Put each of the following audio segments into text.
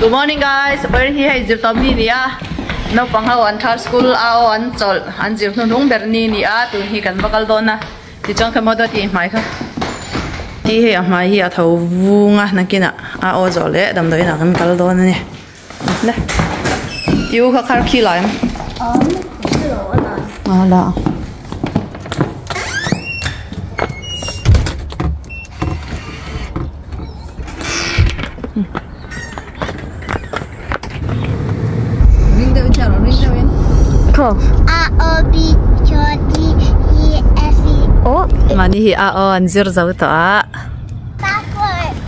Good morning guys. We're here in Zirtomni nia. No panghaw an thar school ao an chol an zirna rung berni nia tu hi kan bakal dona. Ti chang khamoda ti mai kha. Ti he mai hi a tho vunga nakina a o zole dam doi na kan kal dona ni. Le. Tiu kha khar khi lai. La. Cool. A-O-B J-D-E-S-E. Oh, Mahni hi A-O an zir zau to a. Backward.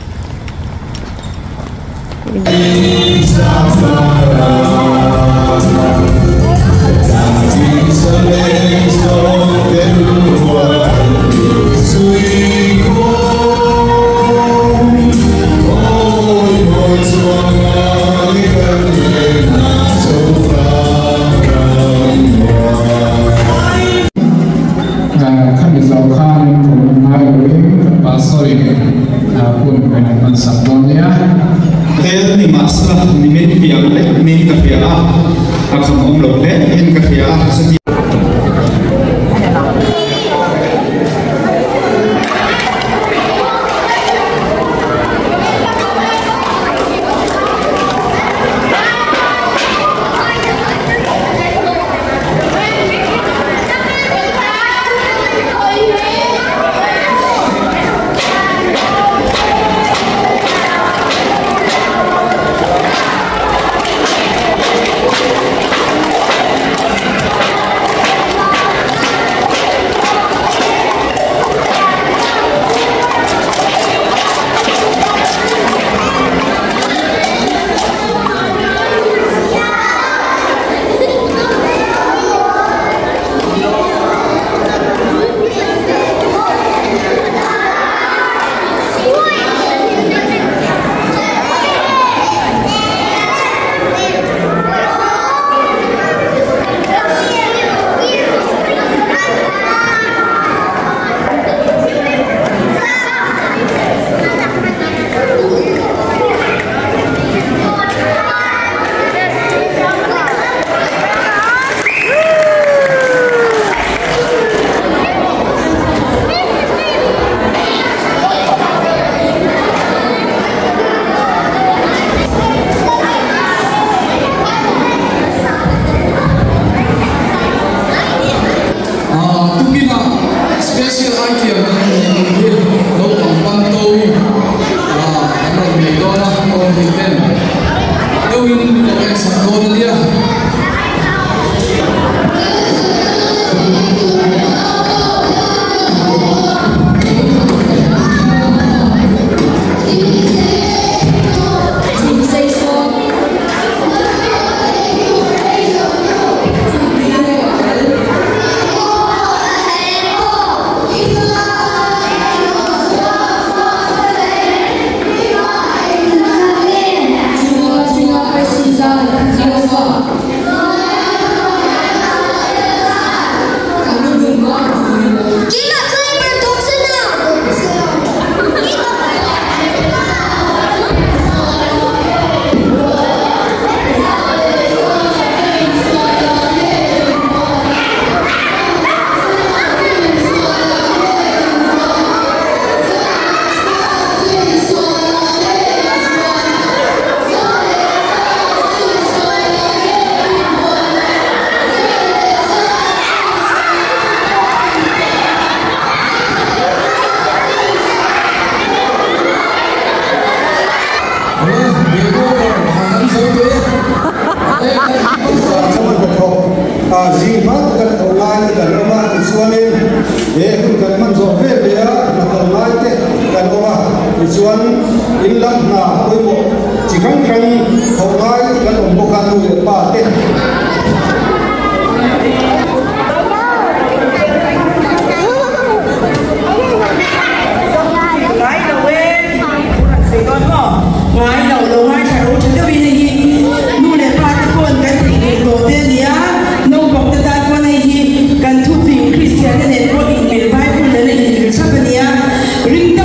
Ni masalah ni piang le ni kafia akan omlok le in kafia segi Ring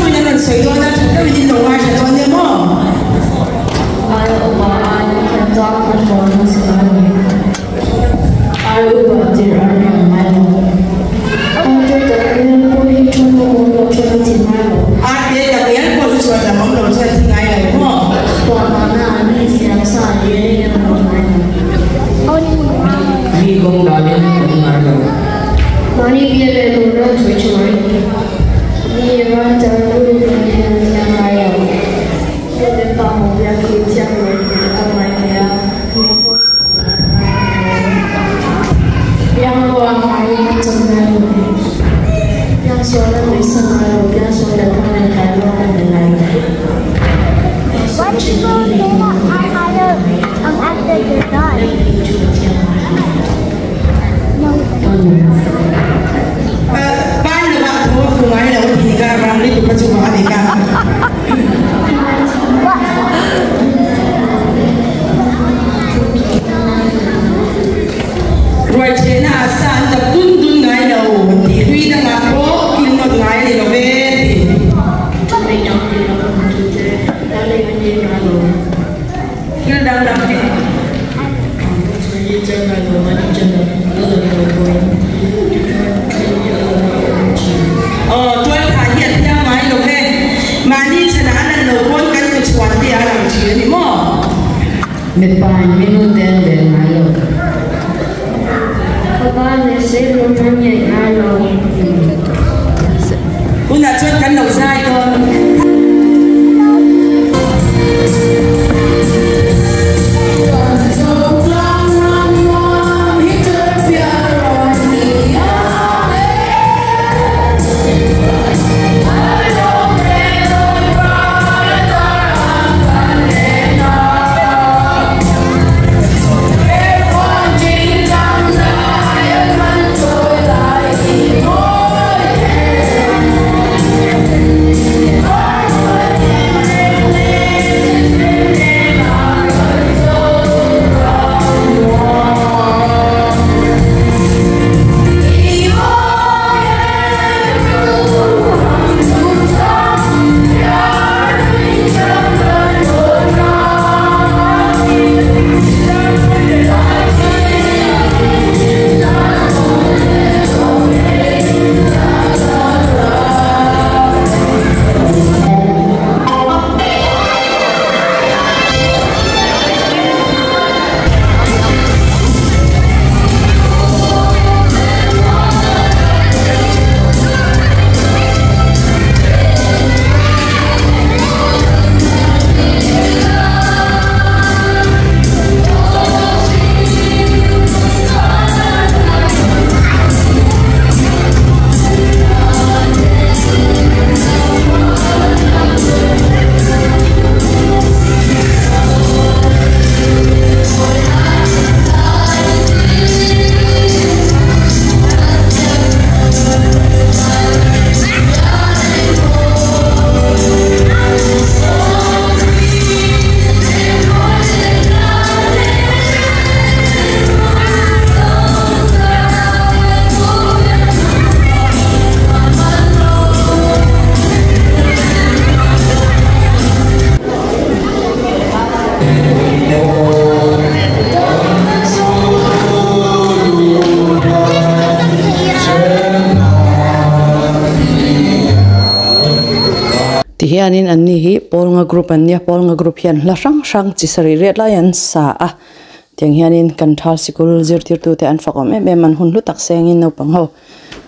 Mipain, nute dan ngai. Papa saihlum ngai lo. Una chốt cắn đầu dai thôi. Hianin anni hi polnga group ania polnga group hian la sang chisari ret la yan sa a tiang hianin kan thal sikul zirtir tu te an fakom me man hun lu tak sengin no pang ho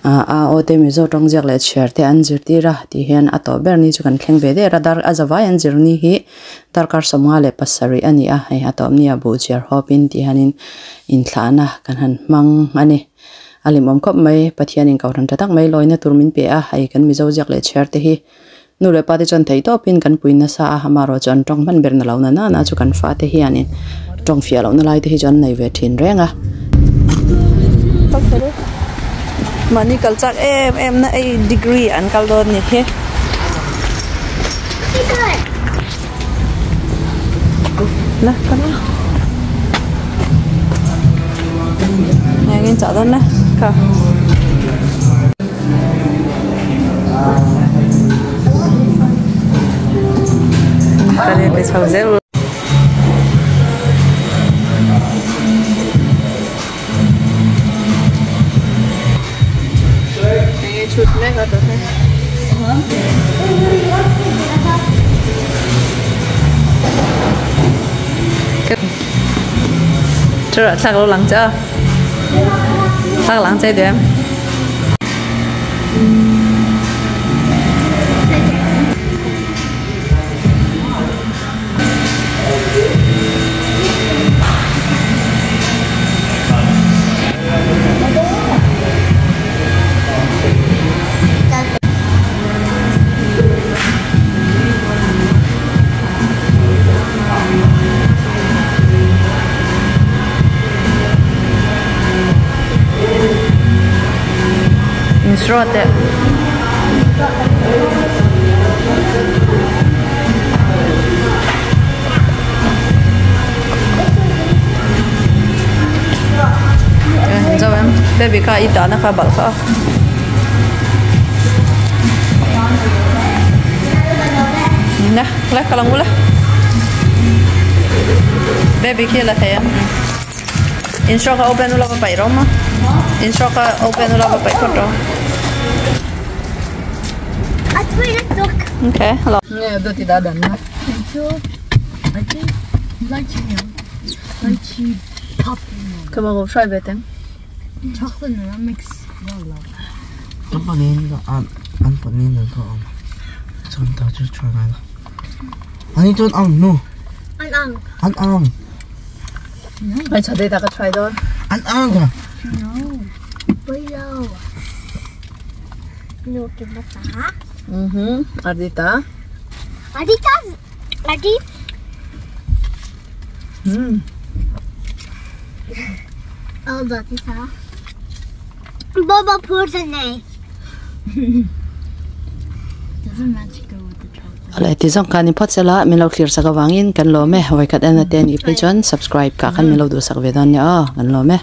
a o te Mizo tong ziak le chhiar te an zirtira ti hian ato berni chu kan thleng ve de radar azawa yan zirni hi darkar somnga le pasari ani a hei atom nia bu chhiar hopin ti hanin in thlana kan han mang ani alimom khop mai pathianin kauran tatak mai loina turmin pe a hei kan Mizo ziak le chhiar te hi nure pati chon thei to pin kan puina sa hamaro chon tong man ber na launa na chu kan fa te hianin tong fia launa lai te hi chon nei ve thin renga Mahni kalchak em na ai degree an kal don ni he na kana ngaiin cha don na ka Kali besau zero Chưa thắc lâu lắng chưa? Thắc lắng chơi được em. Instruct it. Rồi em, baby ka ít đã nó khá bật không? Nè, lấy cái lông mula. Baby kia là thế. Instruct ka open ula pa pai roma. Instruct ka open ula pa pai kot ro. Okay, hello. Nè, đôi thì đã đần đó. Come on, go try it then. Chocolate mix. Cái phần này là ăn phần này là có chúng ta chưa try này là anh ấy cho ăn no ăn Phải cho đây ta có try đó. ăn cả No, que mata. Ardita. Adi. Oh, that is how. Baba put a name. Doesn't match go with the chocolate. Alright, tizong kan ipot sila milaw clear sa kawangin kan lo me haway kat na ten ipi John subscribe ka kan milaw do sa kvedon niya kan lo me.